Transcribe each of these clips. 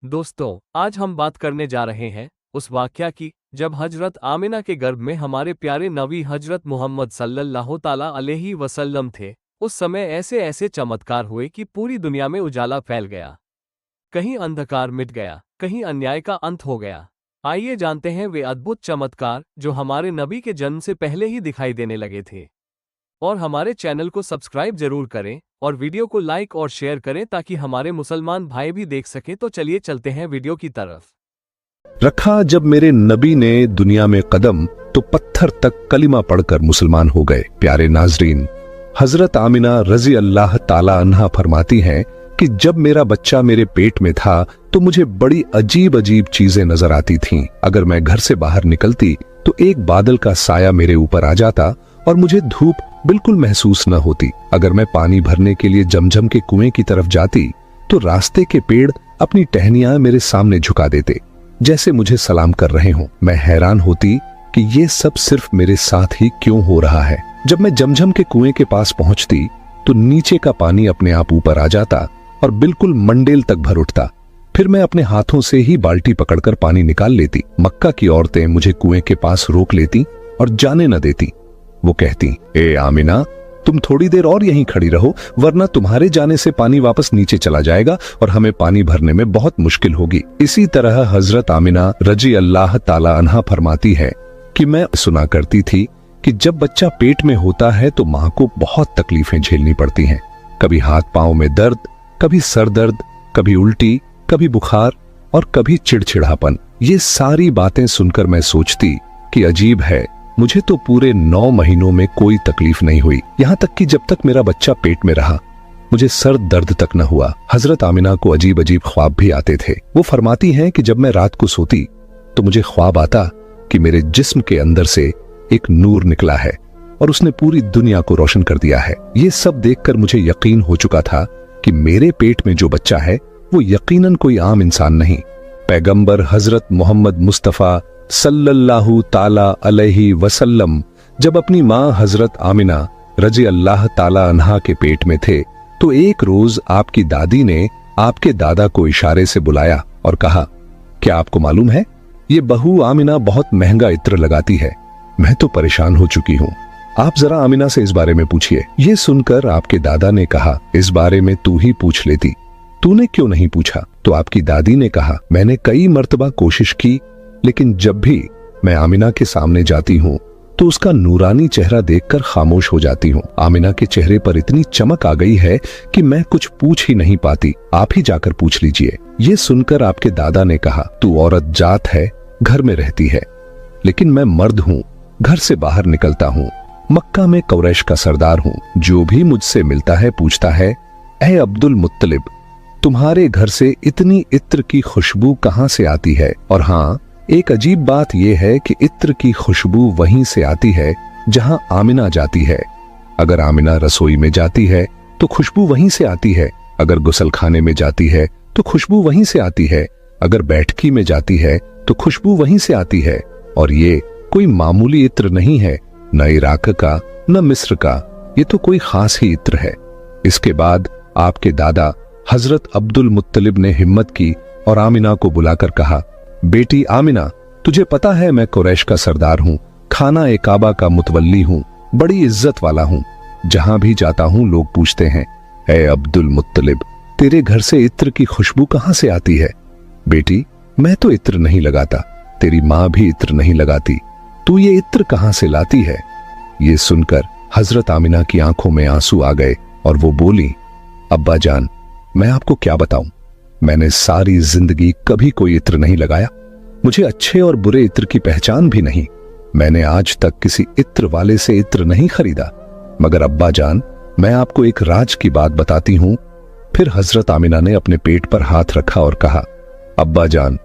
दोस्तों, आज हम बात करने जा रहे हैं उस वाकया की जब हजरत आमिना के गर्भ में हमारे प्यारे नबी हजरत मोहम्मद सल्लल्लाहु ताला अलैहि वसल्लम थे। उस समय ऐसे ऐसे चमत्कार हुए कि पूरी दुनिया में उजाला फैल गया। कहीं अंधकार मिट गया, कहीं अन्याय का अंत हो गया। आइए जानते हैं वे अद्भुत चमत्कार जो हमारे नबी के जन्म से पहले ही दिखाई देने लगे थे। और हमारे चैनल को सब्सक्राइब जरूर करें और वीडियो को लाइक और शेयर करें ताकि हमारे मुसलमान भाई भी देख सकें। तो चलिए चलते हैं वीडियो की तरफ। रखा जब मेरे नबी ने दुनिया में कदम तो पत्थर तक कलिमा पढ़कर मुसलमान हो गए। प्यारे नाजरीन, हजरत आमिना रजी अल्लाह ताला अन्हा फरमाती हैं कि जब मेरा बच्चा मेरे पेट में था तो मुझे बड़ी अजीब अजीब चीजें नजर आती थीं। अगर मैं घर से बाहर निकलती तो एक बादल का साया मेरे ऊपर आ जाता और मुझे धूप बिल्कुल महसूस न होती। अगर मैं पानी भरने के लिए जमजम के कुएं की तरफ जाती तो रास्ते के पेड़ अपनी टहनियां मेरे सामने झुका देते, जैसे मुझे सलाम कर रहे हों। मैं हैरान होती कि ये सब सिर्फ मेरे साथ ही क्यों हो रहा है। जब मैं जमजम के कुएं के पास पहुंचती तो नीचे का पानी अपने आप ऊपर आ जाता और बिल्कुल मंडेल तक भर उठता। फिर मैं अपने हाथों से ही बाल्टी पकड़कर पानी निकाल लेती। मक्का की औरतें मुझे कुएं के पास रोक लेती और जाने न देती। वो कहती, ए आमिना, तुम थोड़ी देर और यहीं खड़ी रहो, वरना तुम्हारे जाने से पानी वापस नीचे चला जाएगा और हमें पानी भरने में बहुत मुश्किल होगी। इसी तरह हजरत आमिना रजी अल्लाह ताला अन्हा फरमाती है कि मैं सुना करती थी कि जब बच्चा पेट में होता है तो मां को बहुत तकलीफें झेलनी पड़ती हैं। कभी हाथ पांव में दर्द, कभी सर दर्द, कभी उल्टी, कभी बुखार और कभी चिड़चिड़ापन। ये सारी बातें सुनकर मैं सोचती कि अजीब है, मुझे तो पूरे 9 महीनों में कोई तकलीफ नहीं हुई। यहाँ तक कि जब तक मेरा बच्चा पेट में रहा मुझे सर दर्द तक न हुआ। हजरत आमिना को अजीब अजीब ख्वाब भी आते थे। वो फरमाती हैं कि जब मैं रात को सोती तो मुझे ख्वाब आता कि मेरे जिस्म के अंदर से एक नूर निकला है और उसने पूरी दुनिया को रोशन कर दिया है। ये सब देखकर मुझे यकीन हो चुका था कि मेरे पेट में जो बच्चा है वो यकीनन कोई आम इंसान नहीं, पैगंबर हजरत मोहम्मद मुस्तफा सल्लल्लाहु ताला अलैहि वसल्लम जब अपनी मां हजरत आमिना रजी अल्लाह ताला अन्हा के पेट में थे तो एक रोज आपकी दादी ने आपके दादा को इशारे से बुलाया और कहा, क्या आपको मालूम है ये बहू आमिना बहुत महंगा इत्र लगाती है। मैं तो परेशान हो चुकी हूँ, आप जरा आमिना से इस बारे में पूछिए। ये सुनकर आपके दादा ने कहा, इस बारे में तू ही पूछ लेती, तूने क्यों नहीं पूछा? तो आपकी दादी ने कहा, मैंने कई मर्तबा कोशिश की, लेकिन जब भी मैं आमिना के सामने जाती हूँ तो उसका नूरानी चेहरा देखकर खामोश हो जाती हूँ। आमिना के चेहरे पर इतनी चमक आ गई है कि मैं कुछ पूछ ही नहीं पाती, आप ही जाकर पूछ लीजिए। ये सुनकर आपके दादा ने कहा, तू औरत जात है, घर में रहती है, लेकिन मैं मर्द हूँ, घर से बाहर निकलता हूँ, मक्का में कुरैश का सरदार हूँ। जो भी मुझसे मिलता है पूछता है, ऐ अब्दुल मुत्तलिब, तुम्हारे घर से इतनी इत्र की खुशबू कहाँ से आती है? और हाँ, एक अजीब बात यह है कि इत्र की खुशबू वहीं से आती है जहां आमिना जाती है। अगर आमिना रसोई में जाती है तो खुशबू वहीं से आती है, अगर गुसलखाने में जाती है तो खुशबू वहीं से आती है, अगर बैठकी में जाती है तो खुशबू वहीं से आती है। और ये कोई मामूली इत्र नहीं है, न इराक का न मिस्र का, ये तो कोई खास ही इत्र है। इसके बाद आपके दादा हजरत अब्दुल मुत्तलिब ने हिम्मत की और आमिना को बुलाकर कहा, बेटी आमिना, तुझे पता है मैं कुरैश का सरदार हूँ, खाना ए काबा का मुतवल्ली हूँ, बड़ी इज्जत वाला हूँ। जहां भी जाता हूँ लोग पूछते हैं, ए अब्दुल मुत्तलिब, तेरे घर से इत्र की खुशबू कहाँ से आती है? बेटी, मैं तो इत्र नहीं लगाता, तेरी माँ भी इत्र नहीं लगाती, तू ये इत्र कहाँ से लाती है? ये सुनकर हजरत आमिना की आंखों में आंसू आ गए और वो बोली, अब्बा जान, मैं आपको क्या बताऊं, मैंने सारी जिंदगी कभी कोई इत्र नहीं लगाया, मुझे अच्छे और बुरे इत्र की पहचान भी नहीं, मैंने आज तक किसी इत्र वाले से इत्र नहीं खरीदा। मगर अब्बा जान, मैं आपको एक राज की बात बताती हूं। फिर हजरत आमिना ने अपने पेट पर हाथ रखा और कहा, अब्बा जान,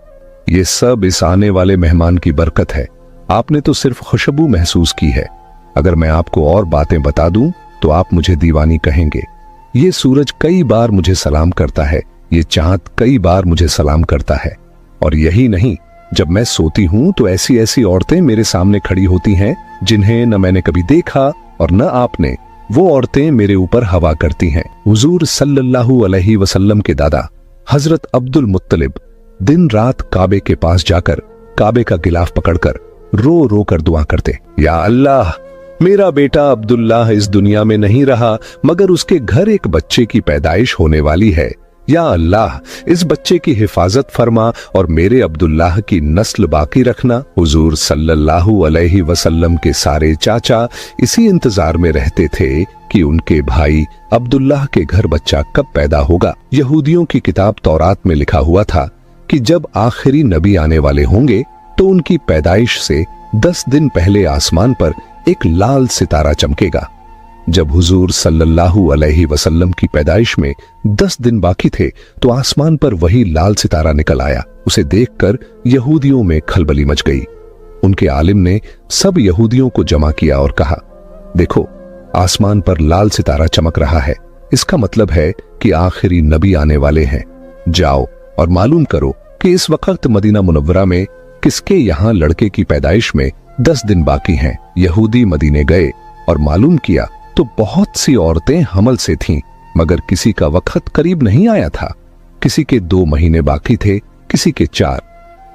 ये सब इस आने वाले मेहमान की बरकत है, आपने तो सिर्फ खुशबू महसूस की है, अगर मैं आपको और बातें बता दूं तो आप मुझे दीवानी कहेंगे। ये सूरज कई बार मुझे सलाम करता है, ये चांद कई बार मुझे सलाम करता है, और यही नहीं, जब मैं सोती हूं तो ऐसी ऐसी औरतें मेरे सामने खड़ी होती हैं जिन्हें न मैंने कभी देखा और न आपने। वो औरतें मेरे ऊपर हवा करती हैं। हुजूर सल्लल्लाहु अलैहि वसल्लम के दादा हजरत अब्दुल मुत्तलिब दिन रात काबे के पास जाकर काबे का गिलाफ पकड़कर रो रो कर दुआ करते, या अल्लाह, मेरा बेटा अब्दुल्लाह इस दुनिया में नहीं रहा मगर उसके घर एक बच्चे की पैदाइश होने वाली है। या अल्लाह, इस बच्चे की हिफाजत फरमा और मेरे अब्दुल्लाह की नस्ल बाकी रखना। हुजूर सल्लल्लाहु अलैहि वसल्लम के सारे चाचा इसी इंतजार में रहते थे कि उनके भाई अब्दुल्लाह के घर बच्चा कब पैदा होगा। यहूदियों की किताब तौरात में लिखा हुआ था कि जब आखिरी नबी आने वाले होंगे तो उनकी पैदाइश से 10 दिन पहले आसमान पर एक लाल सितारा चमकेगा। जब हुजूर सल्लल्लाहु अलैहि वसल्लम की पैदाइश में 10 दिन बाकी थे तो आसमान पर वही लाल सितारा निकल आया। उसे देखकर यहूदियों में खलबली मच गई। उनके आलिम ने सब यहूदियों को जमा किया और कहा, देखो, आसमान पर लाल सितारा चमक रहा है, इसका मतलब है कि आखिरी नबी आने वाले हैं। जाओ और मालूम करो कि इस वक्त मदीना मुनव्वरा में किसके यहाँ लड़के की पैदाइश में 10 दिन बाकी हैं। यहूदी मदीने गए और मालूम किया तो बहुत सी औरतें हमल से थीं, मगर किसी का वक्त करीब नहीं आया था। किसी के 2 महीने बाकी थे, किसी के 4।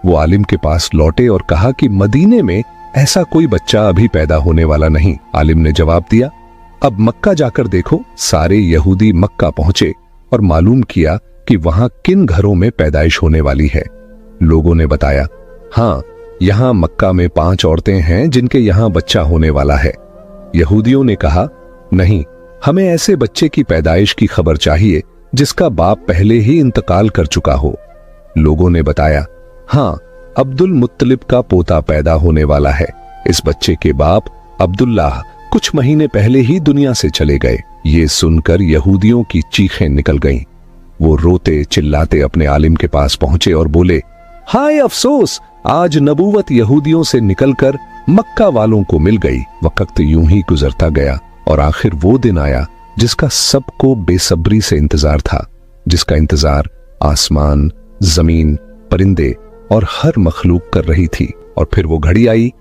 वो आलिम के पास लौटे और कहा कि मदीने में ऐसा कोई बच्चा अभी पैदा होने वाला नहीं। आलिम ने जवाब दिया, अब मक्का जाकर देखो। सारे यहूदी मक्का पहुंचे और मालूम किया कि वहां किन घरों में पैदाइश होने वाली है। लोगों ने बताया, हाँ, यहाँ मक्का में 5 औरतें हैं जिनके यहाँ बच्चा होने वाला है। यहूदियों ने कहा, नहीं, हमें ऐसे बच्चे की पैदाइश की खबर चाहिए जिसका बाप पहले ही इंतकाल कर चुका हो। लोगों ने बताया, हाँ, अब्दुल मुत्तलिब का पोता पैदा होने वाला है। इस बच्चे के बाप अब्दुल्लाह कुछ महीने पहले ही दुनिया से चले गए। ये सुनकर यहूदियों की चीखें निकल गईं। वो रोते चिल्लाते अपने आलिम के पास पहुंचे और बोले, हाय अफसोस, आज नबूवत यहूदियों से निकलकर मक्का वालों को मिल गई। वक्त यूं ही गुजरता गया और आखिर वो दिन आया जिसका सबको बेसब्री से इंतजार था, जिसका इंतजार आसमान, जमीन, परिंदे और हर मखलूक कर रही थी। और फिर वो घड़ी आई,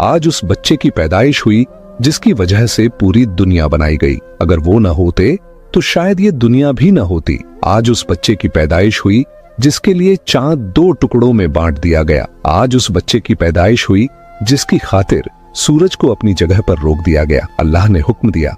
आज उस बच्चे की पैदाइश हुई जिसकी वजह से पूरी दुनिया बनाई गई। अगर वो न होते तो शायद ये दुनिया भी न होती। आज उस बच्चे की पैदाइश हुई जिसके लिए चांद 2 टुकड़ों में बांट दिया गया। आज उस बच्चे की पैदाइश हुई जिसकी खातिर सूरज को अपनी जगह पर रोक दिया गया। अल्लाह ने हुक्म दिया,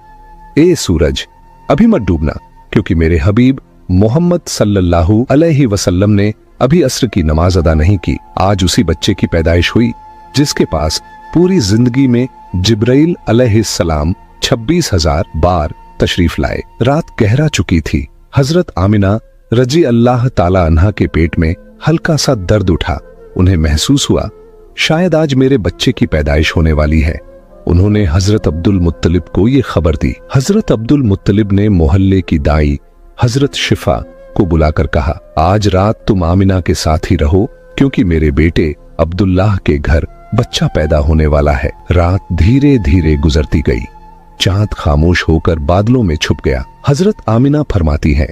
ए सूरज, अभी मत डूबना, क्योंकि मेरे हबीब मोहम्मद सल्लल्लाहु अलैहि वसल्लम ने अभी असर की नमाज अदा नहीं की। आज उसी बच्चे की पैदाइश हुई जिसके पास पूरी जिंदगी में जिब्राइल अलैहिस्सलाम 26,000 बार तशरीफ लाए। रात गहरा चुकी थी। हजरत आमिना रजी अल्लाह ताला अन्हा के पेट में हल्का सा दर्द उठा। उन्हें महसूस हुआ, शायद आज मेरे बच्चे की पैदाइश होने वाली है। उन्होंने हजरत अब्दुल मुत्तलिब को ये खबर दी। हजरत अब्दुल मुत्तलिब ने मोहल्ले की दाई हजरत शिफा को बुलाकर कहा, आज रात तुम आमिना के साथ ही रहो, क्योंकि मेरे बेटे अब्दुल्लाह के घर बच्चा पैदा होने वाला है। रात धीरे धीरे गुजरती गई। चांद खामोश होकर बादलों में छुप गया। हजरत आमिना फरमाती है,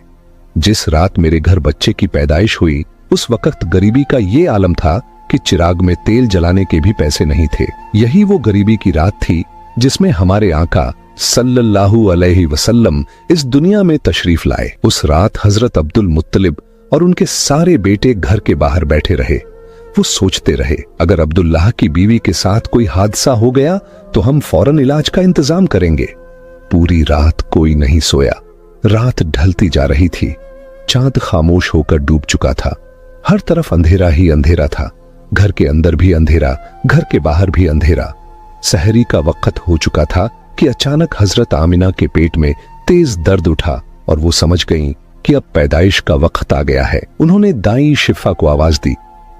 जिस रात मेरे घर बच्चे की पैदाइश हुई उस वक्त गरीबी का ये आलम था कि चिराग में तेल जलाने के भी पैसे नहीं थे। यही वो गरीबी की रात थी जिसमें हमारे आका सल्लल्लाहु अलैहि वसल्लम इस दुनिया में तशरीफ लाए। उस रात हजरत अब्दुल मुत्तलिब और उनके सारे बेटे घर के बाहर बैठे रहे। वो सोचते रहे, अगर अब्दुल्लाह की बीवी के साथ कोई हादसा हो गया तो हम फौरन इलाज का इंतजाम करेंगे। पूरी रात कोई नहीं सोया। रात ढलती जा रही थी। चांद खामोश होकर डूब चुका था। हर तरफ अंधेरा ही अंधेरा था। घर के अंदर भी अंधेरा, घर के बाहर भी अंधेरा। सहरी का वक्त हो चुका था कि अचानक हजरत आमिना के पेट में तेज दर्द उठा और वो समझ गईं कि अब पैदाइश का वक्त आ गया है। उन्होंने दाई शिफा को आवाज दी,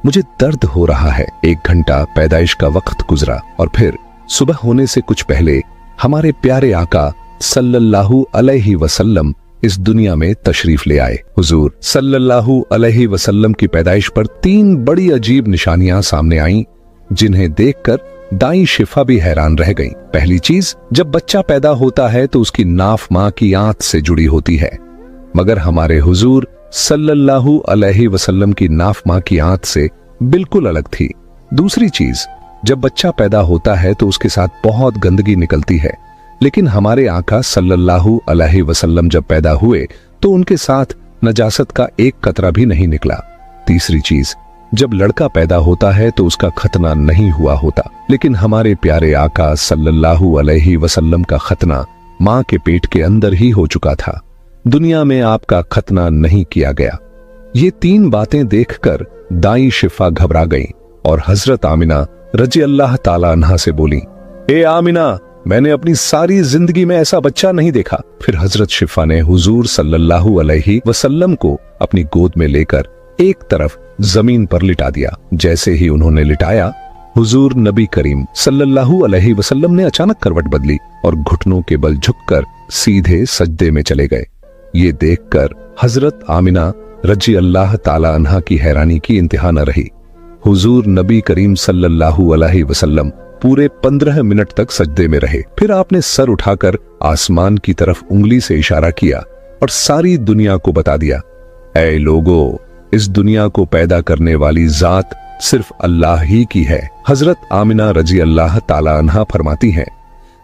मुझे दर्द हो रहा है। 1 घंटा पैदाइश का वक्त गुजरा और फिर सुबह होने से कुछ पहले हमारे प्यारे आका सल्लल्लाहु अलैहि वसल्लम इस दुनिया में तशरीफ ले आए। हुजूर सल्लल्लाहु अलैहि वसल्लम की पैदाइश पर 3 बड़ी अजीब निशानियां सामने आईं, जिन्हें देखकर दाई शिफा भी हैरान रह गईं। पहली चीज, जब बच्चा पैदा होता है तो उसकी नाफ मां की आंत से जुड़ी होती है, मगर हमारे हुजूर सल्लल्लाहु अलैहि वसल्लम की नाफ मां की आंत से बिल्कुल अलग थी। दूसरी चीज, जब बच्चा पैदा होता है तो उसके साथ बहुत गंदगी निकलती है, लेकिन हमारे आका सल्लल्लाहु अलैहि वसल्लम जब पैदा हुए तो उनके साथ नजासत का एक कतरा भी नहीं निकला। तीसरी चीज, जब लड़का पैदा होता है तो उसका खतना नहीं हुआ होता, लेकिन हमारे प्यारे आका सल्लल्लाहु अलैहि वसल्लम का खतना मां के पेट के अंदर ही हो चुका था। दुनिया में आपका खतना नहीं किया गया। ये 3 बातें देखकर दाई शिफा घबरा गई और हजरत आमिना रजी अल्लाह ताला अन्हा से बोली, ए आमिना, मैंने अपनी सारी जिंदगी में ऐसा बच्चा नहीं देखा। फिर हजरत शिफा ने हुजूर सल्लल्लाहु अलैहि वसल्लम को अपनी गोद में लेकर एक तरफ जमीन पर लिटा दिया। जैसे ही उन्होंने लिटाया, हुजूर नबी करीम सल्लल्लाहु अलैहि वसल्लम ने अचानक करवट बदली और घुटनों के बल झुककर सीधे सजदे में चले गए। ये देखकर हजरत आमिना रजी अल्लाह ताला अन्हा की हैरानी की इंतहा न रही। हुजूर नबी करीम सल्लल्लाहु अलैहि वसल्लम पूरे 15 मिनट तक सजदे में रहे। फिर आपने सर उठाकर आसमान की तरफ उंगली से इशारा किया और सारी दुनिया को बता दिया, ऐ लोगो, इस दुनिया को पैदा करने वाली जात सिर्फ अल्लाह ही की है। हजरत आमिना रजी अल्लाह ताला अन्हा फरमाती हैं,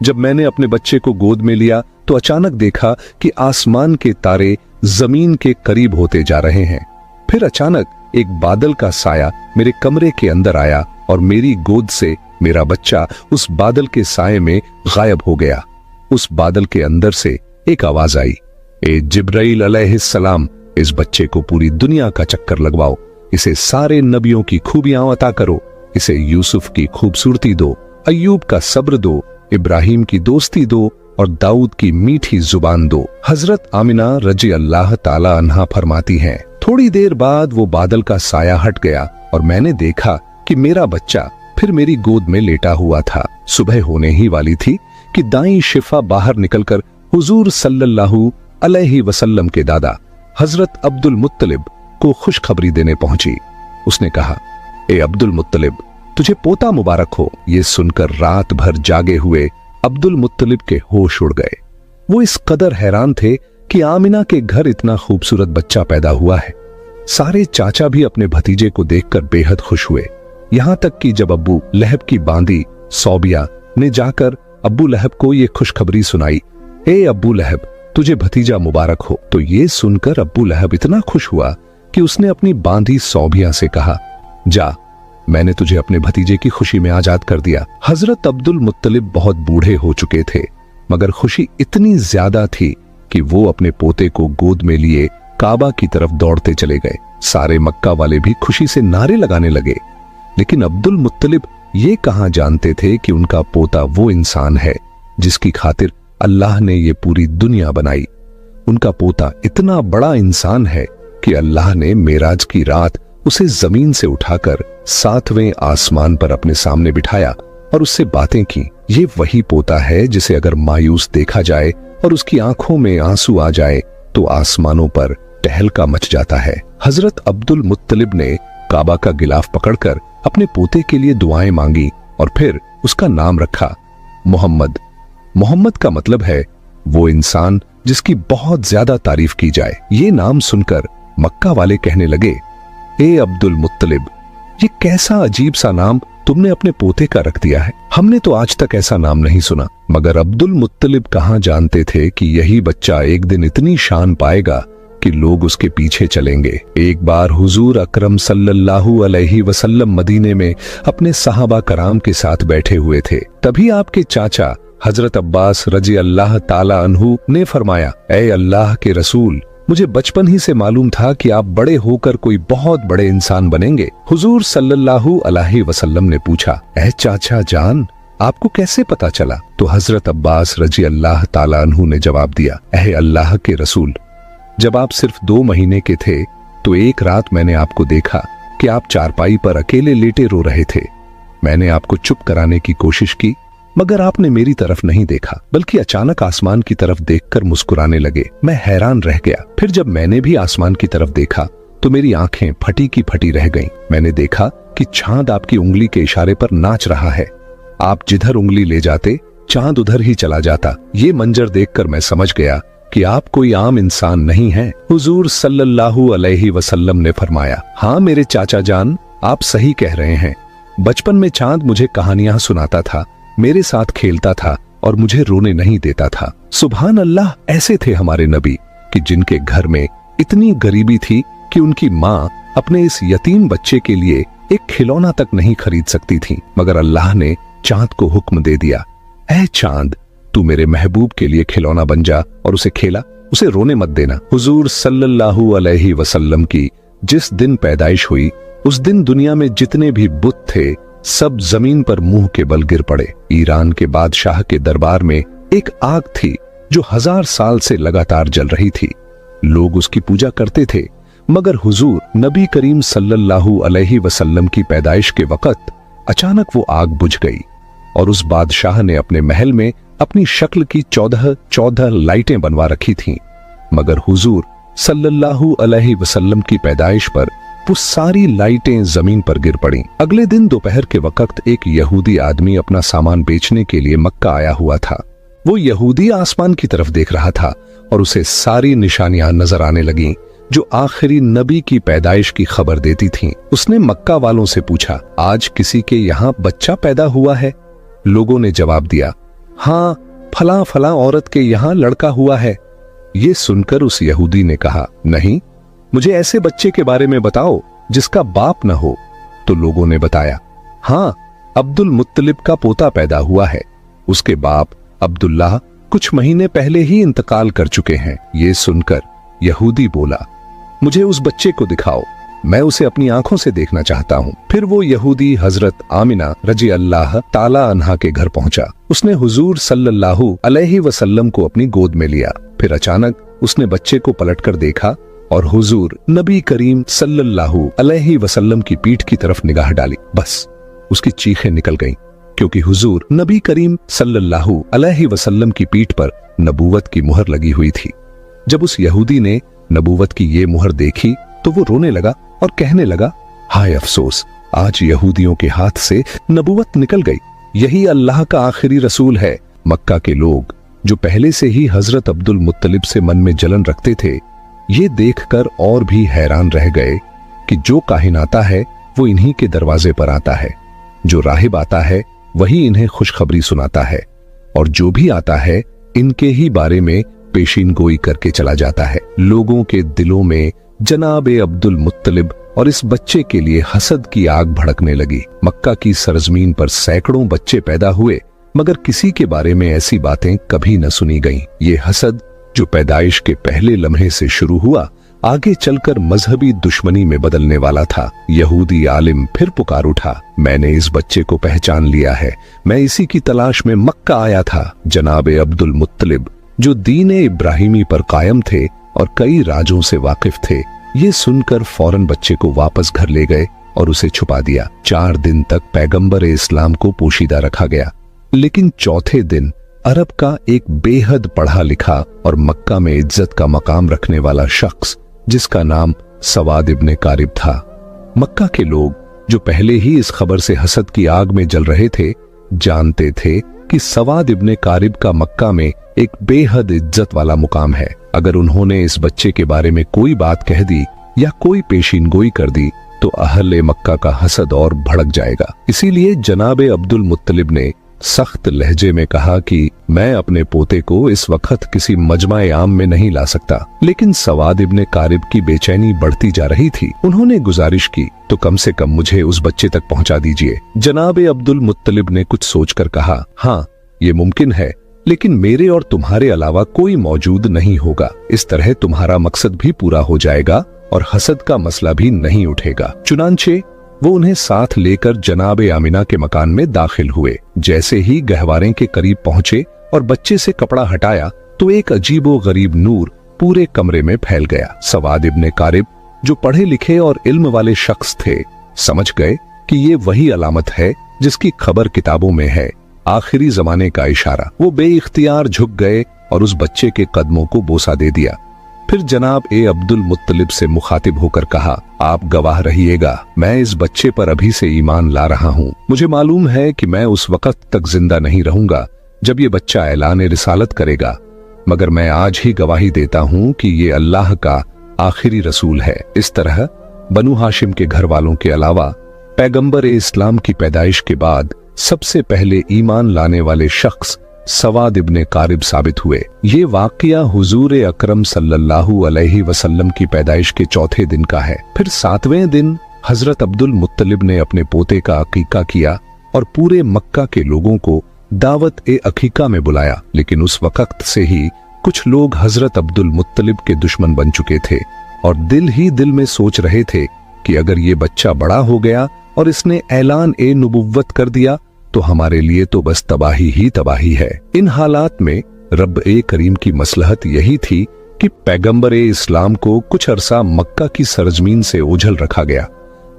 जब मैंने अपने बच्चे को गोद में लिया तो अचानक देखा कि आसमान के तारे जमीन के करीब होते जा रहे हैं। फिर अचानक एक बादल का साया मेरे कमरे के अंदर आया और मेरी गोद से मेरा बच्चा उस बादल के साये में गायब हो गया। उस बादल के अंदर से एक आवाज आई, ए जिब्राइल अलैहिस्सलाम, इस बच्चे को पूरी दुनिया का चक्कर लगवाओ, इसे सारे नबियों की खूबियां अता करो, इसे यूसुफ की खूबसूरती दो, अय्यूब का सब्र दो, इब्राहिम की दोस्ती दो और दाऊद की मीठी जुबान दो। हजरत आमिना रजी अल्लाह ताला अन्हा फरमाती हैं, थोड़ी देर बाद वो बादल का साया हट गया और मैंने देखा कि मेरा बच्चा फिर मेरी गोद में लेटा हुआ था। सुबह होने ही वाली थी कि दाई शिफा बाहर निकलकर हुजूर सल्लल्लाहु अलैहि वसल्लम के दादा हजरत अब्दुल मुत्तलिब को खुशखबरी देने पहुंची। उसने कहा, ए अब्दुल मुत्तलिब, तुझे पोता मुबारक हो। ये सुनकर रात भर जागे हुए अब्दुल मुत्तलिब के होश उड़ गए। वो इस कदर हैरान थे कि आमिना के घर इतना खूबसूरत बच्चा पैदा हुआ है। सारे चाचा भी अपने भतीजे को देखकर बेहद खुश हुए। यहां तक कि जब अब्बू लहब की बांदी सौबिया ने जाकर अब्बू लहब को ये खुशखबरी सुनाई, ए अब्बू लहब, तुझे भतीजा मुबारक हो, तो ये सुनकर अब्बू लहब इतना खुश हुआ कि उसने अपनी बांदी सौबिया से कहा, जा, मैंने तुझे अपने भतीजे की खुशी में आजाद कर दिया। हजरत अब्दुल मुत्तलिब बहुत बूढ़े हो चुके थे, मगर खुशी इतनी ज्यादा थी कि वो अपने पोते को गोद में लिए काबा की तरफ दौड़ते चले गए। सारे मक्का वाले भी खुशी से नारे लगाने लगे, लेकिन अब्दुल मुत्तलिब ये कहां जानते थे कि उनका पोता वो इंसान है जिसकी खातिर अल्लाह ने ये पूरी दुनिया बनाई। उनका पोता इतना बड़ा इंसान है कि अल्लाह ने मेराज की रात उसे जमीन से उठाकर 7वें आसमान पर अपने सामने बिठाया और उससे बातें की। ये वही पोता है जिसे अगर मायूस देखा जाए और उसकी आंखों में आंसू आ जाए तो आसमानों पर टहलका मच जाता है। हजरत अब्दुल मुत्तलिब ने काबा का गिलाफ पकड़कर अपने पोते के लिए दुआएं मांगी और फिर उसका नाम रखा मोहम्मद। मोहम्मद का मतलब है वो इंसान जिसकी बहुत ज्यादा तारीफ की जाए। ये नाम सुनकर मक्का वाले कहने लगे, ए अब्दुल मुत्तलिब, ये कैसा अजीब सा नाम तुमने अपने पोते का रख दिया है। हमने तो आज तक ऐसा नाम नहीं सुना। मगर अब्दुल मुत्तलिब कहां जानते थे कि यही बच्चा एक दिन इतनी शान पाएगा कि लोग उसके पीछे चलेंगे। एक बार हुजूर अकरम सल्लल्लाहु अलैहि वसल्लम मदीने में अपने सहाबा कराम के साथ बैठे हुए थे। तभी आपके चाचा हजरत अब्बास रजी अल्लाह ताला अन्हु ने फरमाया, ऐ अल्लाह के रसूल, मुझे बचपन ही से मालूम था कि आप बड़े होकर कोई बहुत बड़े इंसान बनेंगे। हुजूर सल्लल्लाहु अलैहि वसल्लम ने पूछा, ऐ चाचा जान, आपको कैसे पता चला? तो हजरत अब्बास रजी अल्लाह ताला अन्हु ने जवाब दिया, ऐ अल्लाह के रसूल, जब आप सिर्फ 2 महीने के थे तो एक रात मैंने आपको देखा कि आप चारपाई पर अकेले लेटे रो रहे थे। मैंने आपको चुप कराने की कोशिश की, मगर आपने मेरी तरफ नहीं देखा, बल्कि अचानक आसमान की तरफ देखकर मुस्कुराने लगे। मैं हैरान रह गया। फिर जब मैंने भी आसमान की तरफ देखा तो मेरी आंखें फटी की फटी रह गईं। मैंने देखा कि चांद आपकी उंगली के इशारे पर नाच रहा है। आप जिधर उंगली ले जाते चांद उधर ही चला जाता। ये मंजर देखकर मैं समझ गया कि आप कोई आम इंसान नहीं हैं। हुजूर सल्लल्लाहु अलैहि वसल्लम ने फरमाया, हाँ मेरे चाचा जान, आप सही कह रहे हैं। बचपन में चांद मुझे कहानियां सुनाता था, मेरे साथ खेलता था और मुझे रोने नहीं देता था। सुभान अल्लाह, ऐसे थे हमारे नबी कि जिनके घर में इतनी गरीबी थी कि उनकी माँ अपने इस यतीम बच्चे के लिए एक खिलौना तक नहीं खरीद सकती थी, मगर अल्लाह ने चांद को हुक्म दे दिया, ऐ चांद, तू मेरे महबूब के लिए खिलौना बन जा और उसे खेला, उसे रोने मत देना। हुजूर सल्लल्लाहु अलैहि वसल्लम की जिस दिन पैदाइश हुई, उस दिन दुनिया में जितने भी बुत थे सब जमीन पर मुंह के बल गिर पड़े। ईरान के बादशाह के दरबार में एक आग थी जो 1000 साल से लगातार जल रही थी। लोग उसकी पूजा करते थे, मगर हुजूर नबी करीम सल्लल्लाहु अलैहि वसल्लम की पैदाइश के वक्त अचानक वो आग बुझ गई और उस बादशाह ने अपने महल में अपनी शक्ल की 14 लाइटें बनवा रखी थीं, मगर हुजूर सल्लल्लाहु अलैहि वसल्लम की पैदाइश पर वो सारी लाइटें जमीन पर गिर पड़ीं। अगले दिन दोपहर के वक्त एक यहूदी आदमी अपना सामान बेचने के लिए मक्का आया हुआ था। वो यहूदी आसमान की तरफ देख रहा था और उसे सारी निशानियां नजर आने लगीं जो आखिरी नबी की पैदाइश की खबर देती थीं। उसने मक्का वालों से पूछा, आज किसी के यहाँ बच्चा पैदा हुआ है? लोगों ने जवाब दिया, हाँ, फला फला औरत के यहाँ लड़का हुआ है। ये सुनकर उस यहूदी ने कहा, नहीं, मुझे ऐसे बच्चे के बारे में बताओ जिसका बाप न हो। तो लोगों ने बताया, हाँ, अब्दुल मुत्तलिब का पोता पैदा हुआ है, उसके बाप अब्दुल्लाह कुछ महीने पहले ही इंतकाल कर चुके हैं। ये सुनकर यहूदी बोला, मुझे उस बच्चे को दिखाओ, मैं उसे अपनी आंखों से देखना चाहता हूँ। फिर वो यहूदी हजरत आमिना रजी अल्लाह ताला अन्हा के घर पहुंचा। उसने हुजूर सल्लल्लाहु अलैहि वसल्लम को अपनी गोद में लिया। फिर अचानक उसने बच्चे को पलटकर देखा और हुजूर नबी करीम सल्लल्लाहु अलैहि वसल्लम की पीठ की तरफ निगाह डाली। बस उसकी चीखें निकल गईं, क्योंकि हुजूर नबी करीम सल्लल्लाहु अलैहि वसल्लम की पीठ पर नबूवत की मुहर लगी हुई थी। जब उस यहूदी ने नबूवत की ये मुहर देखी तो वो रोने लगा और कहने लगा, हाय अफसोस, आज यहूदियों के हाथ से नबूवत निकल गई। यही अल्लाह का आखिरी रसूल है। मक्का के लोग जो पहले से ही हजरत अब्दुल मुत्तलिब से मन में जलन रखते थे, ये देखकर और भी हैरान रह गए कि जो काहिन आता है वो इन्हीं के दरवाजे पर आता है, जो राहिब आता है वही इन्हें खुशखबरी सुनाता है, और जो भी आता है इनके ही बारे में पेशीन गोई करके चला जाता है। लोगों के दिलों में जनाब अब्दुल मुत्तलिब और इस बच्चे के लिए हसद की आग भड़कने लगी। मक्का की सरजमीन पर सैकड़ों बच्चे पैदा हुए, मगर किसी के बारे में ऐसी बातें कभी न सुनी गईं। ये हसद जो पैदाइश के पहले लम्हे से शुरू हुआ, आगे चलकर मजहबी दुश्मनी में बदलने वाला था। यहूदी आलिम फिर पुकार उठा, मैंने इस बच्चे को पहचान लिया है, मैं इसी की तलाश में मक्का आया था। जनाब अब्दुल मुत्तलिब जो दीन इब्राहिमी पर कायम थे और कई राजों से वाकिफ थे, ये सुनकर फौरन बच्चे को वापस घर ले गए और उसे छुपा दिया। 4 दिन तक पैगंबर इस्लाम को पोशीदा रखा गया, लेकिन चौथे दिन अरब का एक बेहद पढ़ा लिखा और मक्का में इज्जत का मकाम रखने वाला शख्स, जिसका नाम सवाद इब्ने कारिब था। मक्का के लोग जो पहले ही इस खबर से हसद की आग में जल रहे थे, जानते थे कि सवाद इब्ने कारिब का मक्का में एक बेहद इज्जत वाला मुकाम है। अगर उन्होंने इस बच्चे के बारे में कोई बात कह दी या कोई पेशीन गोई कर दी तो अहले मक्का का हसद और भड़क जाएगा। इसीलिए जनाब अब्दुल मुत्तलिब ने सख्त लहजे में कहा कि मैं अपने पोते को इस वक्त किसी मजमा आम में नहीं ला सकता। लेकिन सवाद इब्ने कारिब की बेचैनी बढ़ती जा रही थी। उन्होंने गुजारिश की, तो कम से कम मुझे उस बच्चे तक पहुंचा दीजिए। जनाब अब्दुल मुत्तलिब ने कुछ सोचकर कहा, हाँ, ये मुमकिन है, लेकिन मेरे और तुम्हारे अलावा कोई मौजूद नहीं होगा। इस तरह तुम्हारा मकसद भी पूरा हो जाएगा और हसद का मसला भी नहीं उठेगा। चुनांचे वो उन्हें साथ लेकर जनाब आमिना के मकान में दाखिल हुए। जैसे ही गहवारे के करीब पहुंचे और बच्चे से कपड़ा हटाया तो एक अजीबो गरीब नूर पूरे कमरे में फैल गया। सवाद इब्ने कारिब जो पढ़े लिखे और इल्म वाले शख्स थे, समझ गए कि ये वही अलामत है जिसकी खबर किताबों में है, आखिरी जमाने का इशारा। वो बेइख्तियार झुक गए और उस बच्चे के कदमों को बोसा दे दिया। फिर जनाब अब्दुल मुत्तलिब से मुखातिब होकर कहा, आप गवाह रहिएगा, मैं इस बच्चे पर अभी से ईमान ला रहा हूँ। मुझे मालूम है कि मैं उस वक्त तक जिंदा नहीं रहूंगा जब ये बच्चा ऐलान रिसालत करेगा, मगर मैं आज ही गवाही देता हूँ कि ये अल्लाह का आखिरी रसूल है। इस तरह बनु हाशिम के घर वालों के अलावा पैगंबर इस्लाम की पैदाइश के बाद सबसे पहले ईमान लाने वाले शख्स सवाद इब्ने कारिब साबित हुए। ये वाकया हुजूर अकरम सल्लल्लाहु अलैहि वसल्लम की पैदाइश के चौथे दिन का है। फिर 7वें दिन हजरत अब्दुल मुत्तलिब ने अपने पोते का अकीका किया और पूरे मक्का के लोगों को दावत ए अकीका में बुलाया। लेकिन उस वक्त से ही कुछ लोग हजरत अब्दुल मुत्तलिब के दुश्मन बन चुके थे और दिल ही दिल में सोच रहे थे कि अगर ये बच्चा बड़ा हो गया और इसने ऐलान ए नबुव्वत कर दिया तो हमारे लिए तो बस तबाही ही तबाही है। इन हालात में रब ए करीम की मसलहत यही थी कि पैगंबर ए इस्लाम को कुछ अरसा मक्का की सरजमीन से ओझल रखा गया,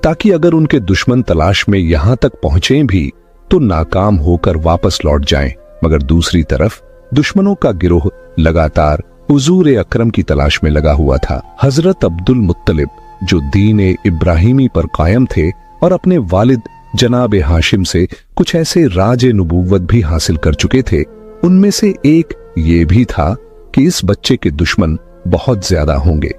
ताकि अगर उनके दुश्मन तलाश में यहां तक पहुंचे भी तो नाकाम होकर वापस लौट जाएं। मगर दूसरी तरफ दुश्मनों का गिरोह लगातार हुजूर अकरम की तलाश में लगा हुआ था। हजरत अब्दुल मुत्तलिब जो दीन ए इब्राहिमी पर कायम थे और अपने वालिद जनाब हाशिम से कुछ ऐसे राज नबूवत भी हासिल कर चुके थे, उनमें से एक ये भी था कि इस बच्चे के दुश्मन बहुत ज्यादा होंगे,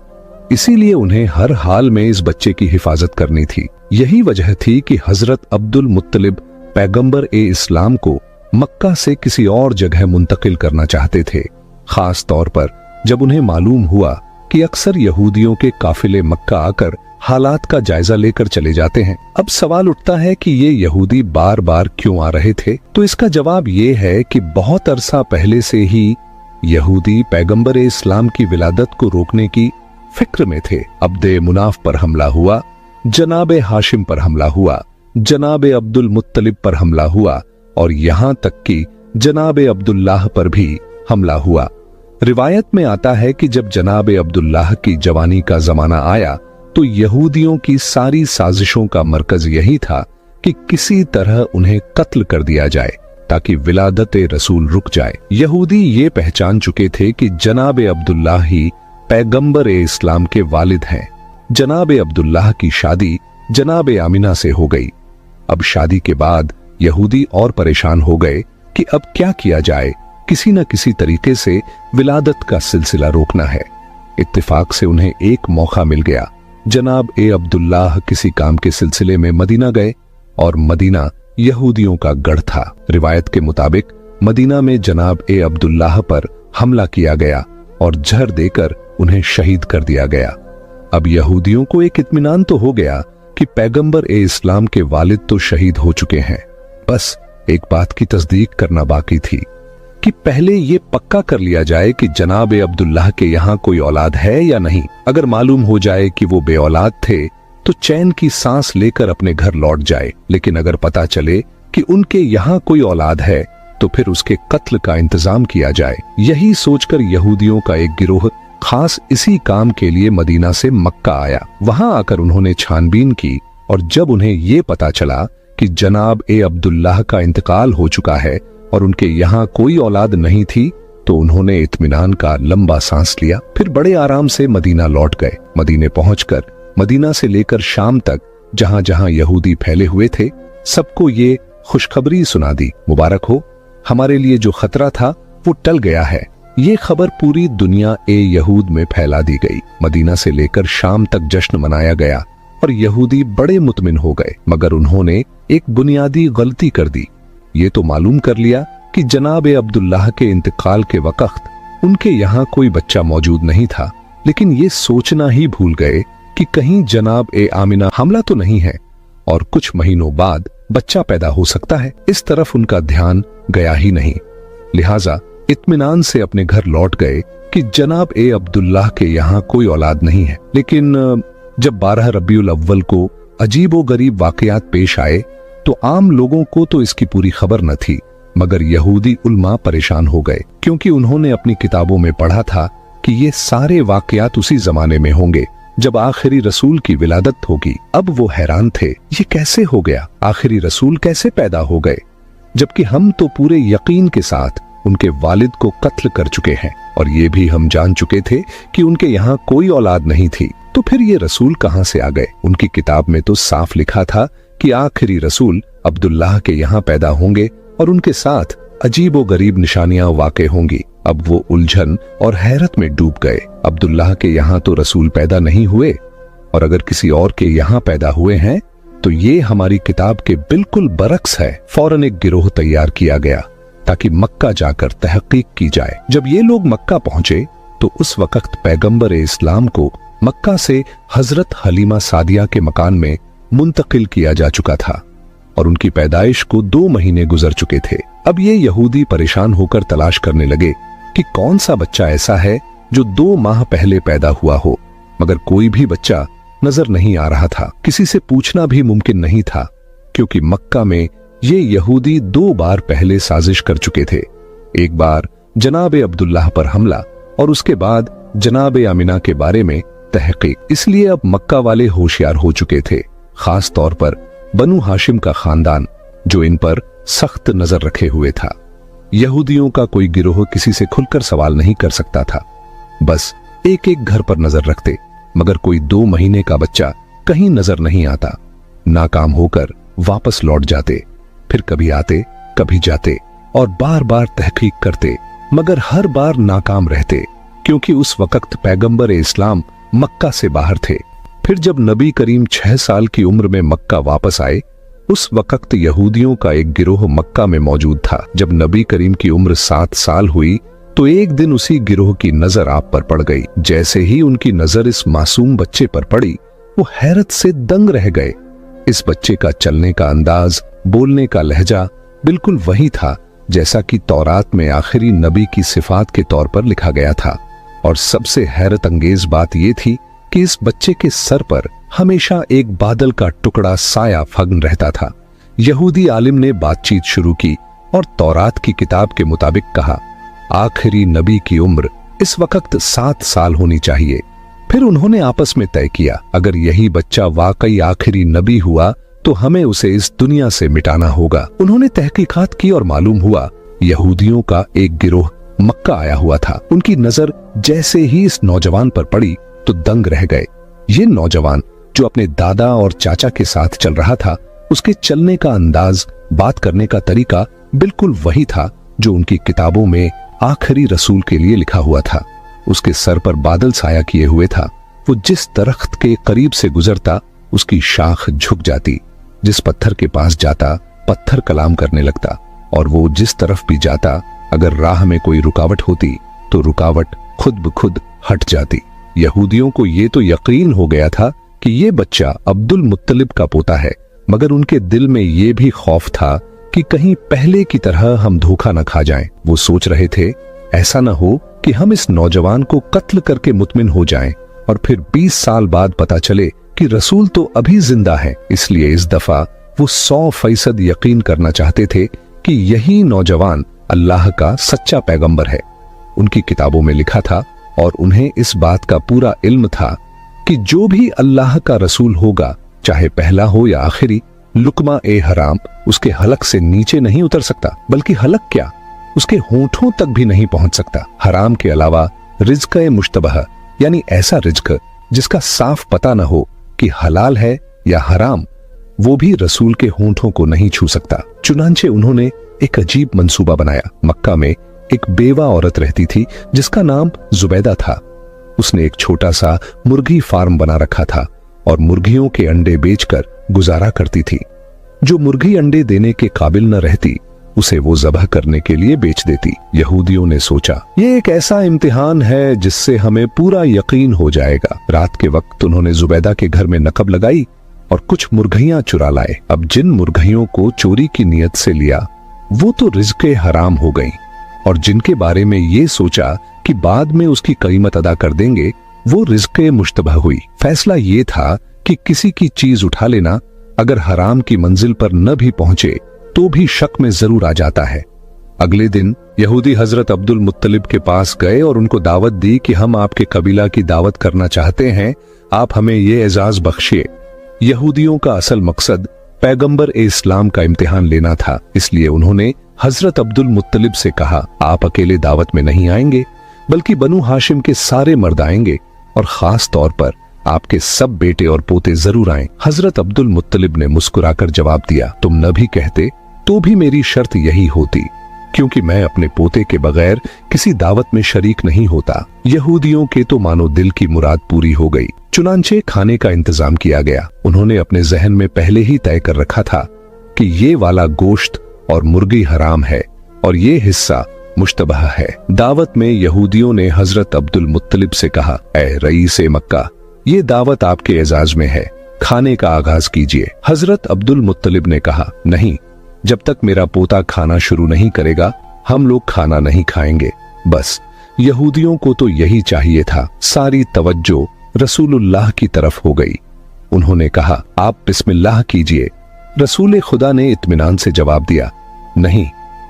इसीलिए उन्हें हर हाल में इस बच्चे की हिफाजत करनी थी। यही वजह थी कि हजरत अब्दुल मुत्तलिब पैगंबर ए इस्लाम को मक्का से किसी और जगह मुंतकिल करना चाहते थे, खास तौर पर जब उन्हें मालूम हुआ कि अक्सर यहूदियों के काफिले मक्का आकर हालात का जायजा लेकर चले जाते हैं। अब सवाल उठता है कि ये यहूदी बार बार क्यों आ रहे थे? तो इसका जवाब ये है कि बहुत अरसा पहले से ही यहूदी पैगंबर इस्लाम की विलादत को रोकने की फिक्र में थे। अब्दे मुनाफ पर हमला हुआ, जनाब हाशिम पर हमला हुआ, जनाब अब्दुल मुत्तलिब पर हमला हुआ और यहां तक कि जनाब अब्दुल्लाह पर भी हमला हुआ। रिवायत में आता है कि जब जनाब अब्दुल्लाह की जवानी का जमाना आया तो यहूदियों की सारी साजिशों का मरकज यही था कि किसी तरह उन्हें कत्ल कर दिया जाए ताकि विलादत रसूल रुक जाए। यहूदी ये पहचान चुके थे कि जनाब अब्दुल्लाह ही पैगंबर इस्लाम के वालिद हैं। जनाब अब्दुल्लाह की शादी जनाब आमिना से हो गई। अब शादी के बाद यहूदी और परेशान हो गए कि अब क्या किया जाए, किसी न किसी तरीके से विलादत का सिलसिला रोकना है। इत्तेफाक से उन्हें एक मौका मिल गया। जनाब ए अब्दुल्लाह किसी काम के सिलसिले में मदीना गए और मदीना यहूदियों का गढ़ था। रिवायत के मुताबिक मदीना में जनाब ए अब्दुल्लाह पर हमला किया गया और जहर देकर उन्हें शहीद कर दिया गया। अब यहूदियों को एक इत्मीनान तो हो गया कि पैगंबर ए इस्लाम के वालिद तो शहीद हो चुके हैं, बस एक बात की तस्दीक करना बाकी थी कि पहले ये पक्का कर लिया जाए कि जनाब अब्दुल्लाह के यहाँ कोई औलाद है या नहीं। अगर मालूम हो जाए कि वो बे औलाद थे तो चैन की सांस लेकर अपने घर लौट जाए, लेकिन अगर पता चले कि उनके यहाँ कोई औलाद है तो फिर उसके कत्ल का इंतजाम किया जाए। यही सोचकर यहूदियों का एक गिरोह खास इसी काम के लिए मदीना से मक्का आया। वहां आकर उन्होंने छानबीन की और जब उन्हें ये पता चला कि जनाब ए अब्दुल्लाह का इंतकाल हो चुका है और उनके यहाँ कोई औलाद नहीं थी तो उन्होंने इत्मीनान का लंबा सांस लिया। फिर बड़े आराम से मदीना लौट गए। मदीने पहुंचकर मदीना से लेकर शाम तक जहां जहां यहूदी फैले हुए थे सबको ये खुशखबरी सुना दी, मुबारक हो, हमारे लिए जो खतरा था वो टल गया है। ये खबर पूरी दुनिया ए यहूद में फैला दी गई। मदीना से लेकर शाम तक जश्न मनाया गया और यहूदी बड़े मुतमिन हो गए, मगर उन्होंने एक बुनियादी गलती कर दी। ये तो मालूम कर लिया कि जनाब अब्दुल्लाह के इंतकाल के वक्त उनके यहाँ कोई बच्चा मौजूद नहीं था, लेकिन ये सोचना ही भूल गए कि कहीं जनाब ए आमिना हमला तो नहीं है और कुछ महीनों बाद बच्चा पैदा हो सकता है। इस तरफ उनका ध्यान गया ही नहीं, लिहाजा इत्मीनान से अपने घर लौट गए कि जनाब ए अब्दुल्लाह के यहाँ कोई औलाद नहीं है। लेकिन जब 12 रबीउल अव्वल को अजीबो गरीब वाकयात पेश आए तो आम लोगों को तो इसकी पूरी खबर न थी, मगर यहूदी उल्मा परेशान हो गए क्योंकि उन्होंने अपनी किताबों में पढ़ा था कि ये सारे वाकयात उसी जमाने में होंगे जब आखिरी रसूल की विलादत होगी। अब वो हैरान थे, ये कैसे हो गया, आखिरी रसूल कैसे पैदा हो गए, जबकि हम तो पूरे यकीन के साथ उनके वालिद को कत्ल कर चुके हैं और ये भी हम जान चुके थे कि उनके यहाँ कोई औलाद नहीं थी, तो फिर ये रसूल कहाँ से आ गए? उनकी किताब में तो साफ लिखा था कि आखिरी रसूल अब्दुल्लाह के यहाँ पैदा होंगे और उनके साथ अजीब व गरीब निशानियां वाक़े होंगी। अब वो उलझन और हैरत में डूब गए। अब्दुल्लाह के यहाँ तो रसूल पैदा नहीं हुए और अगर किसी और के यहाँ पैदा हुए हैं तो ये हमारी किताब के बिल्कुल बरक्स है। फौरन एक गिरोह तैयार किया गया ताकि मक्का जाकर तहकीक की जाए। जब ये लोग मक्का पहुंचे तो उस वक्त पैगंबर इस्लाम को मक्का से हजरत हलीमा सादिया के मकान में मुंतकिल किया जा चुका था और उनकी पैदाइश को 2 महीने गुजर चुके थे। अब ये यहूदी परेशान होकर तलाश करने लगे कि कौन सा बच्चा ऐसा है जो 2 माह पहले पैदा हुआ हो, मगर कोई भी बच्चा नजर नहीं आ रहा था। किसी से पूछना भी मुमकिन नहीं था, क्योंकि मक्का में ये यहूदी 2 बार पहले साजिश कर चुके थे। एक बार जनाब अब्दुल्लाह पर हमला और उसके बाद जनाब आमिना के बारे में तहकीक। इसलिए अब मक्का वाले होशियार हो चुके थे, खास तौर पर बनु हाशिम का खानदान जो इन पर सख्त नजर रखे हुए था। यहूदियों का कोई गिरोह किसी से खुलकर सवाल नहीं कर सकता था, बस एक एक घर पर नजर रखते, मगर कोई 2 महीने का बच्चा कहीं नजर नहीं आता। नाकाम होकर वापस लौट जाते, फिर कभी आते कभी जाते और बार बार तहकीक करते, मगर हर बार नाकाम रहते, क्योंकि उस वक्त पैगंबर इस्लाम मक्का से बाहर थे। फिर जब नबी करीम 6 साल की उम्र में मक्का वापस आए, उस वक्त यहूदियों का एक गिरोह मक्का में मौजूद था। जब नबी करीम की उम्र 7 साल हुई तो एक दिन उसी गिरोह की नजर आप पर पड़ गई। जैसे ही उनकी नजर इस मासूम बच्चे पर पड़ी, वो हैरत से दंग रह गए। इस बच्चे का चलने का अंदाज, बोलने का लहजा बिल्कुल वही था जैसा कि तौरात में आखिरी नबी की सिफात के तौर पर लिखा गया था। और सबसे हैरत अंगेज बात यह थी कि इस बच्चे के सर पर हमेशा एक बादल का टुकड़ा साया फग्न रहता था। यहूदी आलिम ने बातचीत शुरू की और तौरात की किताब के मुताबिक कहा, आखिरी नबी की उम्र इस वक्त 7 साल होनी चाहिए। फिर उन्होंने आपस में तय किया, अगर यही बच्चा वाकई आखिरी नबी हुआ तो हमें उसे इस दुनिया से मिटाना होगा। उन्होंने तहकीकात की और मालूम हुआ यहूदियों का एक गिरोह मक्का आया हुआ था। उनकी नजर जैसे ही इस नौजवान पर पड़ी तो दंग रह गए। ये नौजवान जो अपने दादा और चाचा के साथ चल रहा था, उसके चलने का अंदाज, बात करने का तरीका बिल्कुल वही था जो उनकी किताबों में आखिरी रसूल के लिए लिखा हुआ था। उसके सर पर बादल साया किए हुए था। वो जिस दरख्त के करीब से गुजरता उसकी शाख झुक जाती, जिस पत्थर के पास जाता पत्थर कलाम करने लगता, और वो जिस तरफ भी जाता अगर राह में कोई रुकावट होती तो रुकावट खुद ब खुद हट जाती। यहूदियों को ये तो यकीन हो गया था कि ये बच्चा अब्दुल मुत्तलिब का पोता है, मगर उनके दिल में ये भी खौफ था कि कहीं पहले की तरह हम धोखा न खा जाएं। वो सोच रहे थे ऐसा न हो कि हम इस नौजवान को कत्ल करके मुतमिन हो जाएं और फिर 20 साल बाद पता चले कि रसूल तो अभी जिंदा है। इसलिए इस दफा वो 100% यकीन करना चाहते थे कि यही नौजवान अल्लाह का सच्चा पैगंबर है। उनकी किताबों में लिखा था और उन्हें इस बात का पूरा इल्म था कि जो भी अल्लाह का रसूल होगा, चाहे पहला हो या आखिरी, लुकमा ए हराम उसके हलक से नीचे नहीं उतर सकता, बल्कि हलक क्या उसके होंठों तक भी नहीं पहुंच सकता। हराम के अलावा रिज्क ए मुश्तबह, यानी ऐसा रिज्क जिसका साफ पता न हो कि हलाल है या हराम, वो भी रसूल के होंठों को नहीं छू सकता। चुनांचे उन्होंने एक अजीब मंसूबा बनाया। मक्का में एक बेवा औरत रहती थी जिसका नाम जुबैदा था। उसने एक छोटा सा मुर्गी फार्म बना रखा था और मुर्गियों के अंडे बेचकर गुजारा करती थी। जो मुर्गी अंडे देने के काबिल न रहती उसे वो ज़बह करने के लिए बेच देती। यहूदियों ने सोचा ये एक ऐसा इम्तिहान है जिससे हमें पूरा यकीन हो जाएगा। रात के वक्त उन्होंने जुबैदा के घर में नकब लगाई और कुछ मुर्गियां चुरा लाए। अब जिन मुर्गियों को चोरी की नीयत से लिया वो तो रिज़्क़े हराम हो गईं, और जिनके बारे में ये सोचा कि बाद में उसकी कीमत अदा कर देंगे वो रिज़्क़े मुश्तबह हुई। फैसला ये था कि किसी की चीज उठा लेना अगर हराम की मंजिल पर न भी पहुंचे तो भी शक में जरूर आ जाता है। अगले दिन यहूदी हजरत अब्दुल मुत्तलिब के पास गए और उनको दावत दी कि हम आपके कबीला की दावत करना चाहते हैं, आप हमें ये एजाज बख्शिए। यहूदियों का असल मकसद पैगंबर इस्लाम का इम्तिहान लेना था, इसलिए उन्होंने हजरत अब्दुल मुत्तलिब से कहा, आप अकेले दावत में नहीं आएंगे बल्कि बनु हाशिम के सारे मर्द आएंगे और खास तौर पर आपके सब बेटे और पोते जरूर आएं। हजरत अब्दुल मुत्तलिब ने मुस्कुराकर जवाब दिया, तुम न भी कहते तो भी मेरी शर्त यही होती, क्योंकि मैं अपने पोते के बगैर किसी दावत में शरीक नहीं होता। यहूदियों के तो मानो दिल की मुराद पूरी हो गई। चुनांचे खाने का इंतजाम किया गया। उन्होंने अपने जहन में पहले ही तय कर रखा था कि ये वाला गोश्त और मुर्गी हराम है और ये हिस्सा मुश्तबह है। दावत में यहूदियों ने हजरत अब्दुल मुत्तलिब से कहा, ऐ रईस मक्का, ये दावत आपके एजाज में है, खाने का आगाज कीजिए। हजरत अब्दुल मुत्तलिब ने कहा, नहीं, जब तक मेरा पोता खाना शुरू नहीं करेगा हम लोग खाना नहीं खाएंगे। बस यहूदियों को तो यही चाहिए था। सारी तवज्जो रसूलुल्लाह की तरफ हो गई। उन्होंने कहा, आप बिस्मिल्लाह कीजिए। रसूल खुदा ने इत्मीनान से जवाब दिया, नहीं,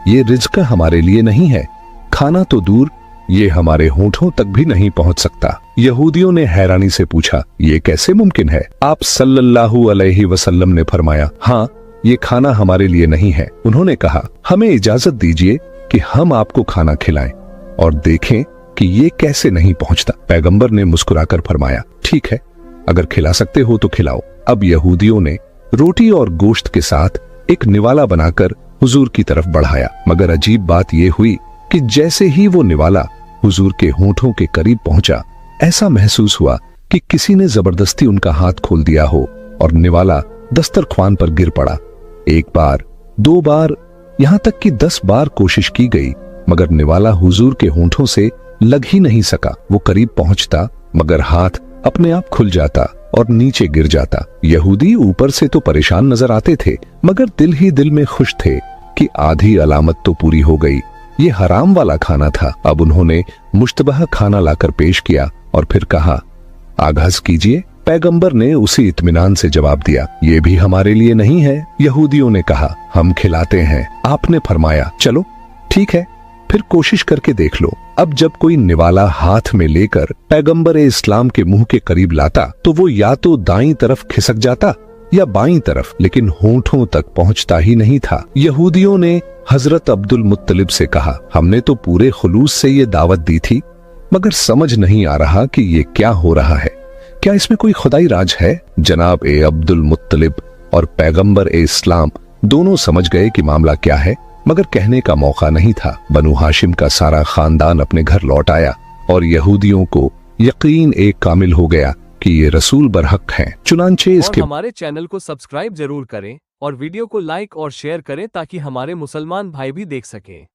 ये रिज़्क हमारे लिए नहीं है, खाना तो दूर ये हमारे होठों तक भी नहीं पहुंच सकता। यहूदियों ने हैरानी से पूछा, ये कैसे मुमकिन है? आप सल्लल्लाहु अलैहि वसल्लम ने फरमाया, हाँ, ये खाना हमारे लिए नहीं है। उन्होंने कहा, हमें इजाजत दीजिए कि हम आपको खाना खिलाएं और देखें कि ये कैसे नहीं पहुंचता। पैगंबर ने मुस्कुराकर फरमाया, ठीक है, अगर खिला सकते हो तो खिलाओ। अब यहूदियों ने रोटी और गोश्त के साथ एक निवाला बनाकर हुजूर की तरफ बढ़ाया, मगर अजीब बात यह हुई कि जैसे ही वो निवाला हुजूर के होठों के करीब पहुंचा, ऐसा महसूस हुआ कि किसी ने जबरदस्ती उनका हाथ खोल दिया हो और निवाला दस्तरख्वान पर गिर पड़ा। एक बार, 2 बार, यहां तक कि 10 बार कोशिश की गई, मगर निवाला हुजूर के होठों से लग ही नहीं सका। वो करीब पहुंचता मगर हाथ अपने आप खुल जाता और नीचे गिर जाता। यहूदी ऊपर से तो परेशान नजर आते थे, मगर दिल ही दिल में खुश थे कि आधी अलामत तो पूरी हो गई। ये हराम वाला खाना था। अब उन्होंने मुश्तबह खाना लाकर पेश किया और फिर कहा, आगाज कीजिए। पैगंबर ने उसी इत्मीनान से जवाब दिया, ये भी हमारे लिए नहीं है। यहूदियों ने कहा, हम खिलाते हैं। आपने फरमाया, चलो ठीक है, फिर कोशिश करके देख लो। अब जब कोई निवाला हाथ में लेकर पैगंबर इस्लाम के मुंह के करीब लाता तो वो या तो दाईं तरफ खिसक जाता या बाईं तरफ, लेकिन होंठों तक पहुंचता ही नहीं था। यहूदियों ने हजरत अब्दुल मुत्तलिब से कहा, हमने तो पूरे खुलूस से ये दावत दी थी, मगर समझ नहीं आ रहा कि ये क्या हो रहा है। क्या इसमें कोई खुदाई राज है? जनाब अब्दुल मुत्तलिब और पैगंबर इस्लाम दोनों समझ गए कि मामला क्या है, मगर कहने का मौका नहीं था। बनु हाशिम का सारा खानदान अपने घर लौट आया और यहूदियों को यकीन एक कामिल हो गया कि ये रसूल बरहक हैं। चुनांचे इसके हमारे चैनल को सब्सक्राइब जरूर करें और वीडियो को लाइक और शेयर करें ताकि हमारे मुसलमान भाई भी देख सकें।